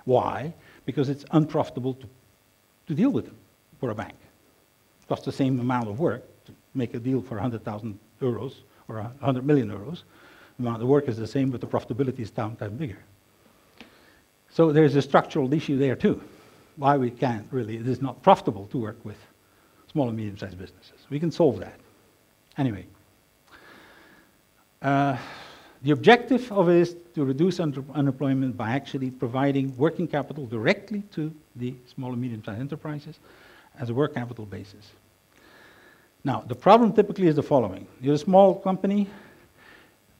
Why? Because it's unprofitable to deal with them for a bank. It costs the same amount of work to make a deal for 100,000 euros or 100 million euros. The amount of work is the same, but the profitability is 10 times bigger. So there's a structural issue there too. Why we can't really, it is not profitable to work with small and medium-sized businesses. We can solve that. Anyway, the objective of it is to reduce unemployment by actually providing working capital directly to the small and medium-sized enterprises as a work capital basis. Now, the problem typically is the following. You're a small company.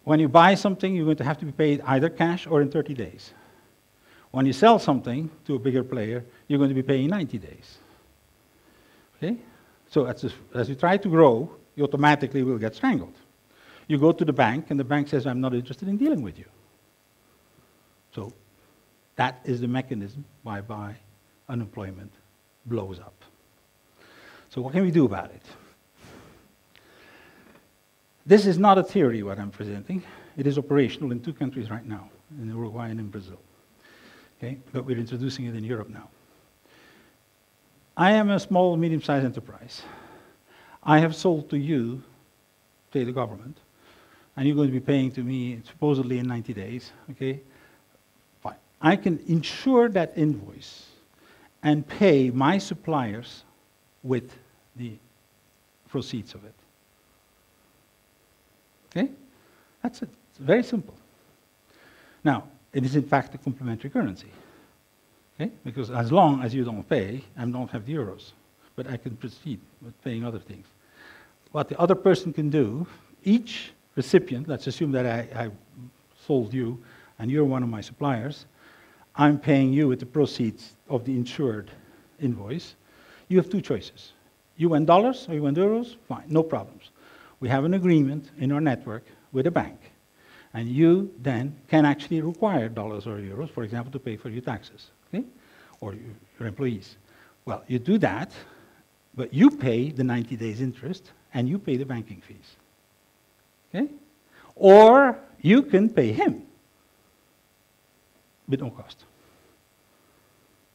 When you buy something, you're going to have to be paid either cash or in 30 days. When you sell something to a bigger player, you're going to be paying 90 days. Okay? So as you try to grow, you automatically will get strangled. You go to the bank, and the bank says, I'm not interested in dealing with you. So that is the mechanism whereby unemployment blows up. So what can we do about it? This is not a theory, what I'm presenting. It is operational in 2 countries right now, in Uruguay and in Brazil. Okay? But we're introducing it in Europe now. I am a small, medium-sized enterprise. I have sold to you, say the government, and you're going to be paying to me supposedly in 90 days, okay? Fine. I can insure that invoice and pay my suppliers with the proceeds of it. Okay? That's it. It's very simple. Now, it is in fact a complementary currency. Okay? Because as long as you don't pay, I don't have the euros, but I can proceed with paying other things. What the other person can do, each recipient, let's assume that I sold you and you're one of my suppliers, I'm paying you with the proceeds of the insured invoice. You have 2 choices. You want dollars or you want euros? Fine, no problems. We have an agreement in our network with a bank. And you then can actually require dollars or euros, for example, to pay for your taxes, okay? Or your employees. Well, you do that, but you pay the 90 days interest and you pay the banking fees. Okay? Or you can pay him with no cost.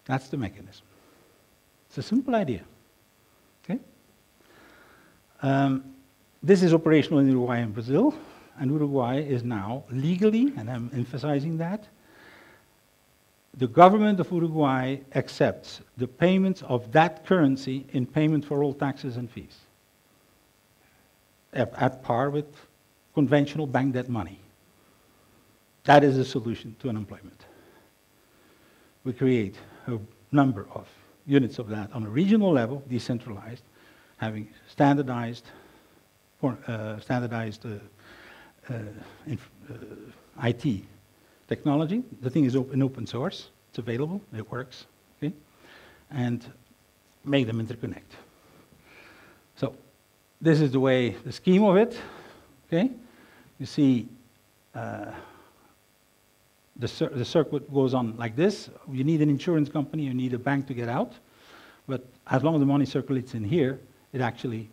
That's the mechanism. It's a simple idea. Okay? This is operational in Uruguay and Brazil, and Uruguay is now legally, and I'm emphasizing that, the government of Uruguay accepts the payments of that currency in payment for all taxes and fees, at par with conventional bank debt money. That is the solution to unemployment. We create a number of units of that on a regional level, decentralized, having standardized IT technology. The thing is open source. It's available. It works. Okay? And make them interconnect. So this is the scheme of it. Okay? You see the circuit goes on like this. You need an insurance company. You need a bank to get out. But as long as the money circulates in here, it actually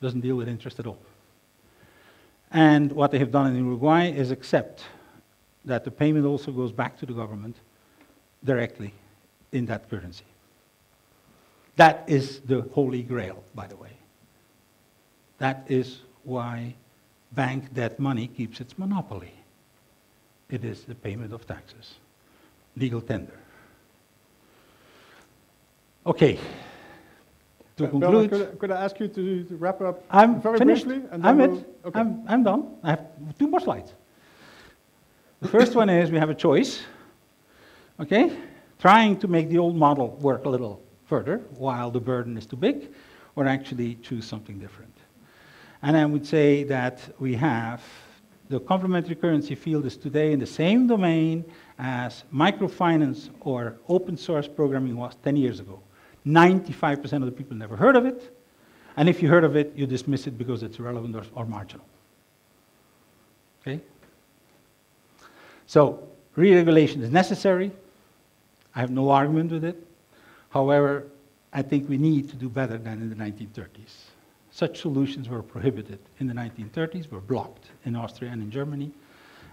doesn't deal with interest at all. And what they have done in Uruguay is accept that the payment also goes back to the government directly in that currency. That is the holy grail, by the way. That is why bank debt money keeps its monopoly. It is the payment of taxes, legal tender. Okay. To conclude, Bernard, could I ask you to wrap up I'm very finished. briefly? And I'm then it. Okay. I'm done. I have 2 more slides. The first one is we have a choice, okay? Trying to make the old model work a little further while the burden is too big, or actually choose something different. And I would say that we have the complementary currency field is today in the same domain as microfinance or open source programming was 10 years ago. 95% of the people never heard of it, and if you heard of it, you dismiss it because it's irrelevant or marginal. Okay? So, re-regulation is necessary. I have no argument with it. However, I think we need to do better than in the 1930s. Such solutions were prohibited in the 1930s, were blocked in Austria and in Germany,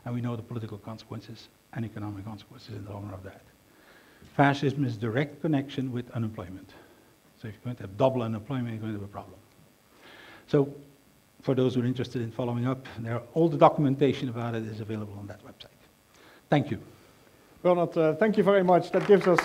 and we know the political consequences and economic consequences in the long run of that. Fascism is direct connection with unemployment. So if you're going to have double unemployment, you're going to have a problem. So for those who are interested in following up, all the documentation about it is available on that website. Thank you. Ronald, thank you very much. That gives us